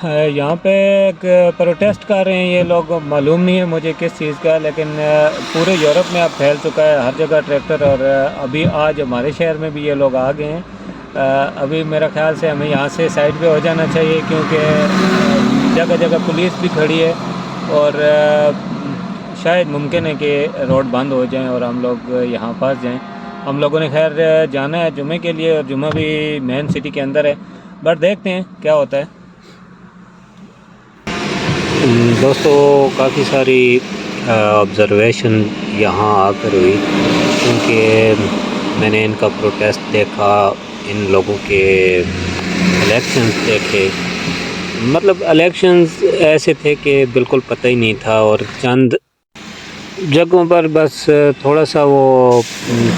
यहाँ पे एक प्रोटेस्ट कर रहे हैं ये लोग, मालूम नहीं है मुझे किस चीज़ का, लेकिन पूरे यूरोप में अब फैल चुका है हर जगह ट्रैक्टर। और अभी आज हमारे शहर में भी ये लोग आ गए हैं। अभी मेरा ख्याल से हमें यहाँ से साइड पे हो जाना चाहिए, क्योंकि जगह जगह पुलिस भी खड़ी है और शायद मुमकिन है कि रोड बंद हो जाएं और हम लोग यहाँ फंस जाएं। हम लोगों ने खैर जाना है जुमे के लिए, और जुमा भी मेन सिटी के अंदर है, बट देखते हैं क्या होता है। दोस्तों काफ़ी सारी ऑब्ज़र्वेशन यहाँ आकर हुई, क्योंकि मैंने इनका प्रोटेस्ट देखा, इन लोगों के इलेक्शंस देखे। मतलब इलेक्शंस ऐसे थे कि बिल्कुल पता ही नहीं था, और चंद जगहों पर बस थोड़ा सा वो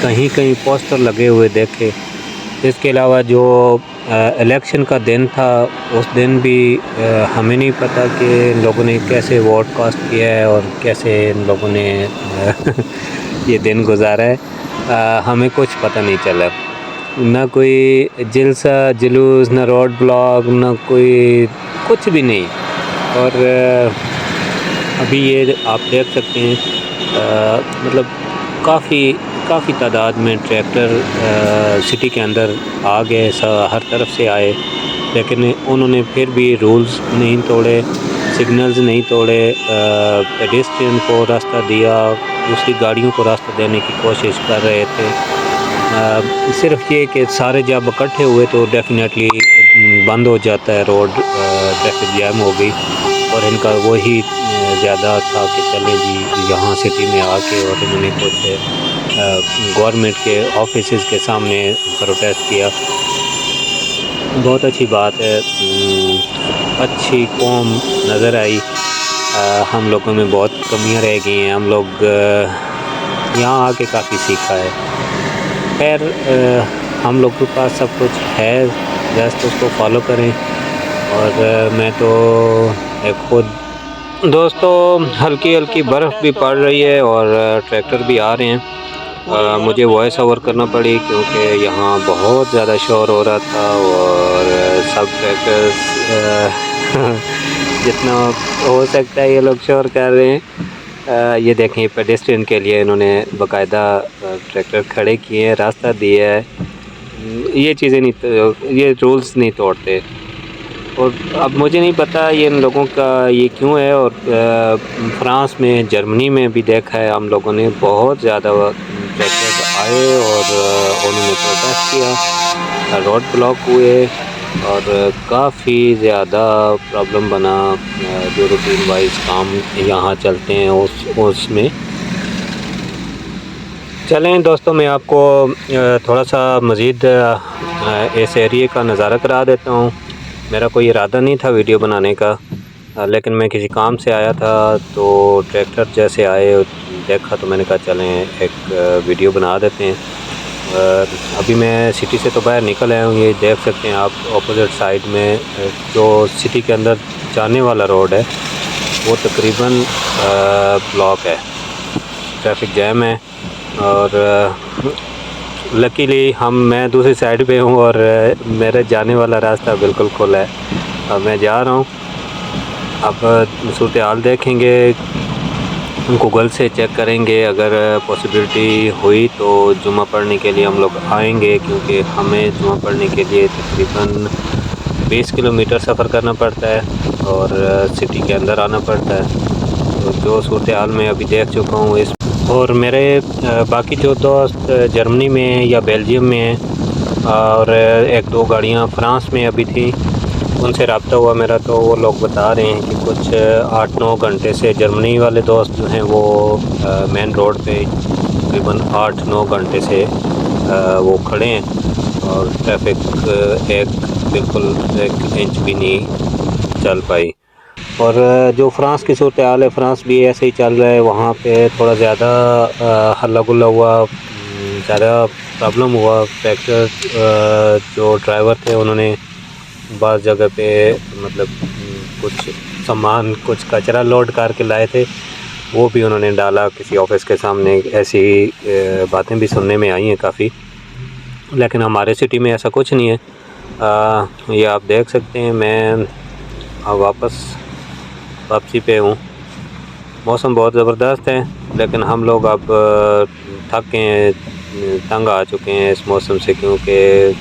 कहीं कहीं पोस्टर लगे हुए देखे। इसके अलावा जो इलेक्शन का दिन था, उस दिन भी हमें नहीं पता कि इन लोगों ने कैसे वोट कास्ट किया है और कैसे इन लोगों ने ये दिन गुजारा है। हमें कुछ पता नहीं चला, ना कोई जलसा जुलूस, ना रोड ब्लॉक, ना कोई कुछ भी नहीं। और अभी ये आप देख सकते हैं, मतलब काफ़ी तादाद में ट्रैक्टर सिटी के अंदर आ गए, हर तरफ से आए, लेकिन उन्होंने फिर भी रूल्स नहीं तोड़े, सिग्नल्स नहीं तोड़े, पेडेस्ट्रियन को रास्ता दिया, दूसरी गाड़ियों को रास्ता देने की कोशिश कर रहे थे। सिर्फ ये कि सारे जब इकट्ठे हुए तो डेफिनेटली बंद हो जाता है रोड, ट्रैफिक जैम हो गई, और इनका वही ज़्यादा था कि चले जी यहाँ सिटी में आके, और इन्होंने कुछ गवर्नमेंट के ऑफिसेज़ के सामने प्रोटेस्ट किया। बहुत अच्छी बात है, अच्छी कौम नज़र आई। हम लोगों में बहुत कमियां रह गई हैं, हम लोग यहाँ आके काफ़ी सीखा है। खैर हम लोग के पास सब कुछ है, जस्ट उसको फॉलो करें। और मैं तो खुद दोस्तों हल्की हल्की बर्फ़ भी पड़ रही है और ट्रैक्टर भी आ रहे हैं। मुझे वॉइस ओवर करना पड़ी क्योंकि यहाँ बहुत ज़्यादा शोर हो रहा था, और सब ट्रैक्टर्स जितना हो सकता है ये लोग शोर कर रहे हैं। ये देखें, पेडेस्ट्रियन के लिए इन्होंने बाकायदा ट्रैक्टर खड़े किए हैं, रास्ता दिया है। ये चीज़ें नहीं, ये रूल्स नहीं तोड़ते। और अब मुझे नहीं पता ये इन लोगों का ये क्यों है। और फ्रांस में, जर्मनी में भी देखा है हम लोगों ने, बहुत ज़्यादा ट्रैक्टर आए और उन्होंने प्रोटेस्ट किया, रोड ब्लॉक हुए, और काफ़ी ज़्यादा प्रॉब्लम बना। जो रूटीन वाइज काम यहाँ चलते हैं उसमें। चलें दोस्तों, मैं आपको थोड़ा सा मज़ीद इस एरिए का नज़ारा करा देता हूँ। मेरा कोई इरादा नहीं था वीडियो बनाने का, लेकिन मैं किसी काम से आया था, तो ट्रैक्टर जैसे आए देखा तो मैंने कहा चलें एक वीडियो बना देते हैं। अभी मैं सिटी से तो बाहर निकल आया हूँ। ये देख सकते हैं आप, ऑपोजिट साइड में जो सिटी के अंदर जाने वाला रोड है वो तकरीबन ब्लॉक है, ट्रैफिक जैम है। और लकीली मैं दूसरी साइड पे हूँ और मेरे जाने वाला रास्ता बिल्कुल खुला है। अब मैं जा रहा हूँ। अब सूरत हाल देखेंगे, गूगल से चेक करेंगे, अगर पॉसिबिलिटी हुई तो जुमा पढ़ने के लिए हम लोग आएंगे, क्योंकि हमें जुमा पढ़ने के लिए तकरीबन 20 किलोमीटर सफ़र करना पड़ता है और सिटी के अंदर आना पड़ता है। तो जो सूरत हाल में अभी देख चुका हूँ इस, और मेरे बाकी जो दोस्त जर्मनी में या बेल्जियम में हैं, और एक दो गाड़ियाँ फ्रांस में अभी थी, उनसे रब्ता हुआ मेरा, तो वो लोग बता रहे हैं कि कुछ 8-9 घंटे से जर्मनी वाले दोस्त जो हैं वो मेन रोड पे तकरीबन 8-9 घंटे से वो खड़े हैं, और ट्रैफिक बिल्कुल 1 इंच भी नहीं चल पाई। और जो फ़्रांस की सूरत हाल है, फ़्रांस भी ऐसे ही चल रहा है। वहाँ पे थोड़ा ज़्यादा हल्ला गुल्ला हुआ, ज़्यादा प्रॉब्लम हुआ। ट्रैक्टर जो ड्राइवर थे उन्होंने बाज़ जगह पे मतलब कुछ सामान, कुछ कचरा लोड करके लाए थे, वो भी उन्होंने डाला किसी ऑफिस के सामने। ऐसी बातें भी सुनने में आई हैं काफ़ी, लेकिन हमारे सिटी में ऐसा कुछ नहीं है। ये आप देख सकते हैं, मैं अब वापसी पे हूँ। मौसम बहुत ज़बरदस्त है, लेकिन हम लोग अब थक गए हैं, तंग आ चुके हैं इस मौसम से, क्योंकि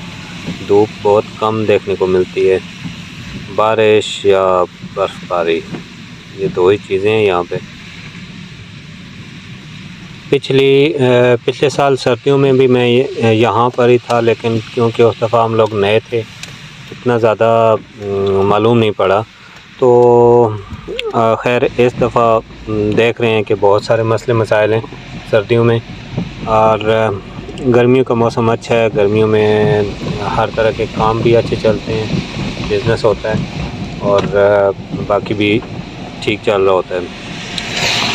धूप बहुत कम देखने को मिलती है। बारिश या बर्फ़बारी, ये दो ही चीज़ें हैं यहाँ पे। पिछले साल सर्दियों में भी मैं यहाँ पर ही था, लेकिन क्योंकि उस दफ़ा हम लोग नए थे, इतना ज़्यादा मालूम नहीं पड़ा। तो खैर इस दफ़ा देख रहे हैं कि बहुत सारे मसले मसाइल हैं सर्दियों में, और गर्मियों का मौसम अच्छा है। गर्मियों में हर तरह के काम भी अच्छे चलते हैं, बिज़नेस होता है और बाकी भी ठीक चल रहा होता है।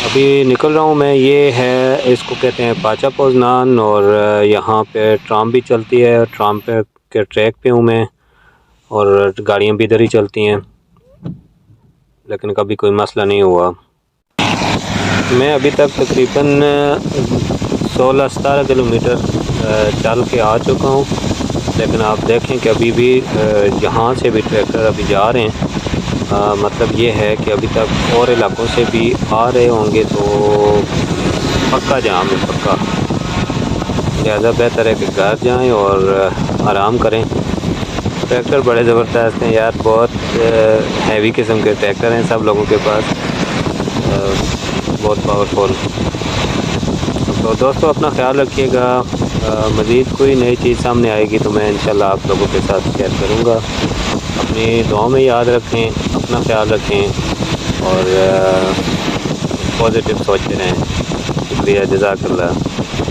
अभी निकल रहा हूँ मैं, ये है, इसको कहते हैं पाचा पोजनान, और यहाँ पे ट्राम भी चलती है। ट्राम पे के ट्रैक पे हूँ मैं, और गाड़ियाँ भी इधर ही चलती हैं, लेकिन कभी कोई मसला नहीं हुआ। मैं अभी तक तकरीबन 16-17 किलोमीटर चल के आ चुका हूँ, लेकिन आप देखें कि अभी भी यहाँ से भी ट्रैक्टर अभी जा रहे हैं। मतलब ये है कि अभी तक और इलाकों से भी आ रहे होंगे, तो पक्का जाम है, पक्का। लिहाजा बेहतर है कि घर जाएं और आराम करें। ट्रैक्टर बड़े ज़बरदस्त हैं यार, बहुत हैवी किस्म के ट्रैक्टर हैं सब लोगों के पास, बहुत पावरफुल। तो दोस्तों अपना ख्याल रखिएगा। मज़ीद कोई नई चीज़ सामने आएगी तो मैं इंशाल्लाह आप लोगों के साथ शेयर करूँगा। अपनी दुआओं में याद रखें, अपना ख्याल रखें और पॉजिटिव सोचते रहें। शुक्रिया, जज़ाकल्लाह।